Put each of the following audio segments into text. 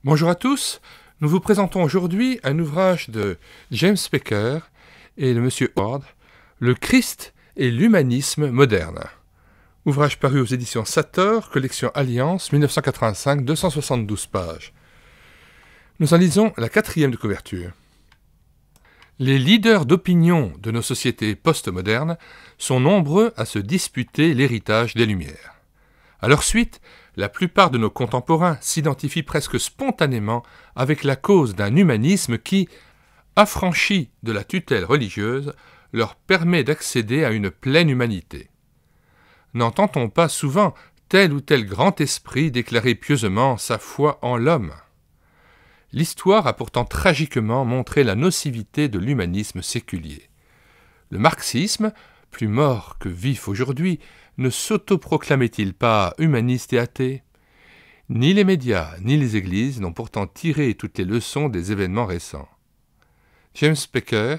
Bonjour à tous, nous vous présentons aujourd'hui un ouvrage de James Packer et de Monsieur Howard, Le Christ et l'humanisme moderne. Ouvrage paru aux éditions Sator, collection Alliance, 1985, 272 pages. Nous en lisons la 4e de couverture. Les leaders d'opinion de nos sociétés postmodernes sont nombreux à se disputer l'héritage des Lumières. À leur suite, la plupart de nos contemporains s'identifient presque spontanément avec la cause d'un humanisme qui, affranchi de la tutelle religieuse, leur permet d'accéder à une pleine humanité. N'entend-on pas souvent tel ou tel grand esprit déclarer pieusement sa foi en l'homme ? L'histoire a pourtant tragiquement montré la nocivité de l'humanisme séculier. Le marxisme, plus mort que vif aujourd'hui, ne s'autoproclamait-il pas humaniste et athée ? Ni les médias, ni les églises n'ont pourtant tiré toutes les leçons des événements récents. James Packer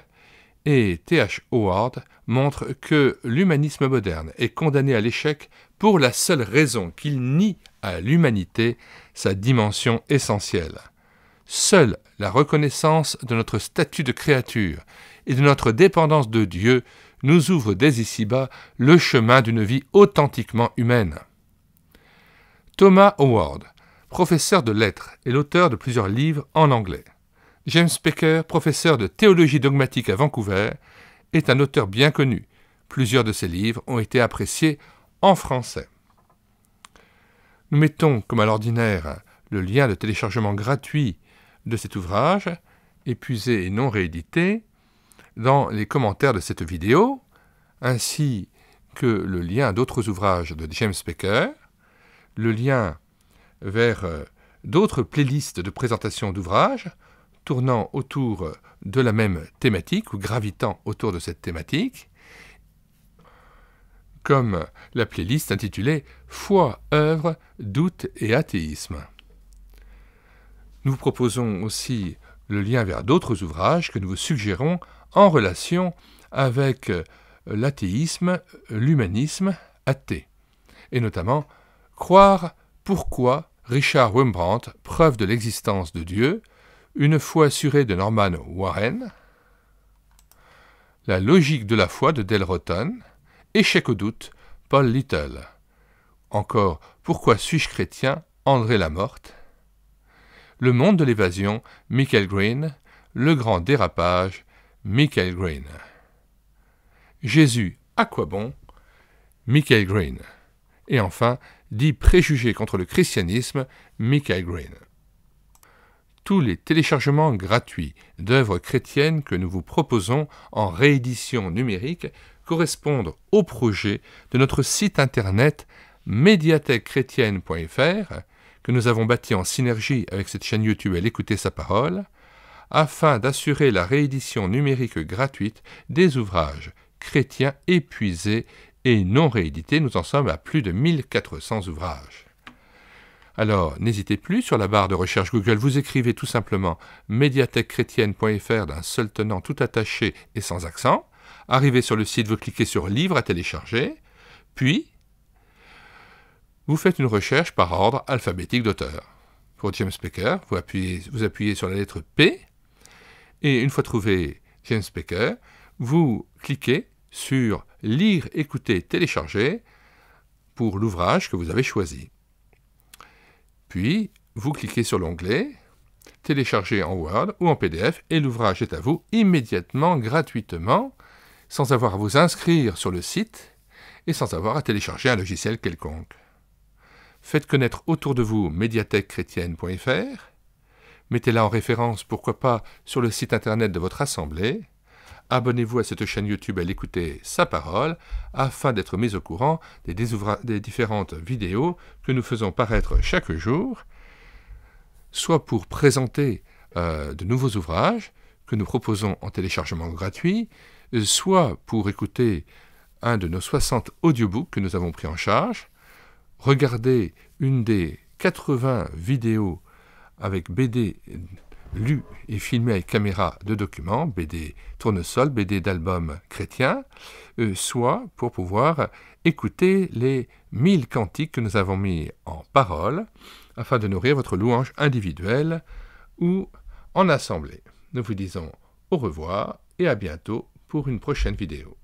et T.H. Howard montrent que l'humanisme moderne est condamné à l'échec pour la seule raison qu'il nie à l'humanité sa dimension essentielle. Seule la reconnaissance de notre statut de créature et de notre dépendance de Dieu nous ouvre dès ici-bas le chemin d'une vie authentiquement humaine. Thomas Howard, professeur de lettres et l'auteur de plusieurs livres en anglais. James Packer, professeur de théologie dogmatique à Vancouver, est un auteur bien connu. Plusieurs de ses livres ont été appréciés en français. Nous mettons, comme à l'ordinaire, le lien de téléchargement gratuit de cet ouvrage, épuisé et non réédité, dans les commentaires de cette vidéo, ainsi que le lien d'autres ouvrages de James Packer, le lien vers d'autres playlists de présentation d'ouvrages tournant autour de la même thématique ou gravitant autour de cette thématique, comme la playlist intitulée « Foi, œuvre, doute et athéisme ». Nous vous proposons aussi le lien vers d'autres ouvrages que nous vous suggérons en relation avec l'athéisme, l'humanisme athée, et notamment « Croire pourquoi Richard Wurmbrand, preuve de l'existence de Dieu », Une foi assurée de Norman Warren, La logique de la foi de Dale Rotton, Échec au doute, Paul Little, encore Pourquoi suis-je chrétien, André Lamorte, Le monde de l'évasion, Michael Green, Le grand dérapage, Michael Green. Jésus, à quoi bon, Michael Green. Et enfin, 10 préjugés contre le christianisme, Michael Green. Tous les téléchargements gratuits d'œuvres chrétiennes que nous vous proposons en réédition numérique correspondent au projet de notre site internet médiathèquechrétienne.fr que nous avons bâti en synergie avec cette chaîne YouTube Elle écouter sa parole, afin d'assurer la réédition numérique gratuite des ouvrages chrétiens épuisés et non réédités. Nous en sommes à plus de 1400 ouvrages. Alors, n'hésitez plus, sur la barre de recherche Google, vous écrivez tout simplement médiathèquechrétienne.fr d'un seul tenant tout attaché et sans accent. Arrivez sur le site, vous cliquez sur Livres à télécharger, puis vous faites une recherche par ordre alphabétique d'auteur. Pour James Packer, vous appuyez sur la lettre P, et une fois trouvé James Packer, vous cliquez sur Lire, écouter, télécharger pour l'ouvrage que vous avez choisi. Puis, vous cliquez sur l'onglet « Télécharger en Word ou en PDF » et l'ouvrage est à vous immédiatement, gratuitement, sans avoir à vous inscrire sur le site et sans avoir à télécharger un logiciel quelconque. Faites connaître autour de vous médiathèquechrétienne.fr, mettez-la en référence, pourquoi pas, sur le site internet de votre assemblée, abonnez-vous à cette chaîne YouTube Elle écouter sa parole, afin d'être mis au courant des différentes vidéos que nous faisons paraître chaque jour, soit pour présenter de nouveaux ouvrages que nous proposons en téléchargement gratuit, soit pour écouter un de nos 60 audiobooks que nous avons pris en charge, regarder une des 80 vidéos avec BD lus et filmés avec caméra de documents, BD tournesol, BD d'albums chrétiens, soit pour pouvoir écouter les 1000 cantiques que nous avons mis en parole afin de nourrir votre louange individuelle ou en assemblée. Nous vous disons au revoir et à bientôt pour une prochaine vidéo.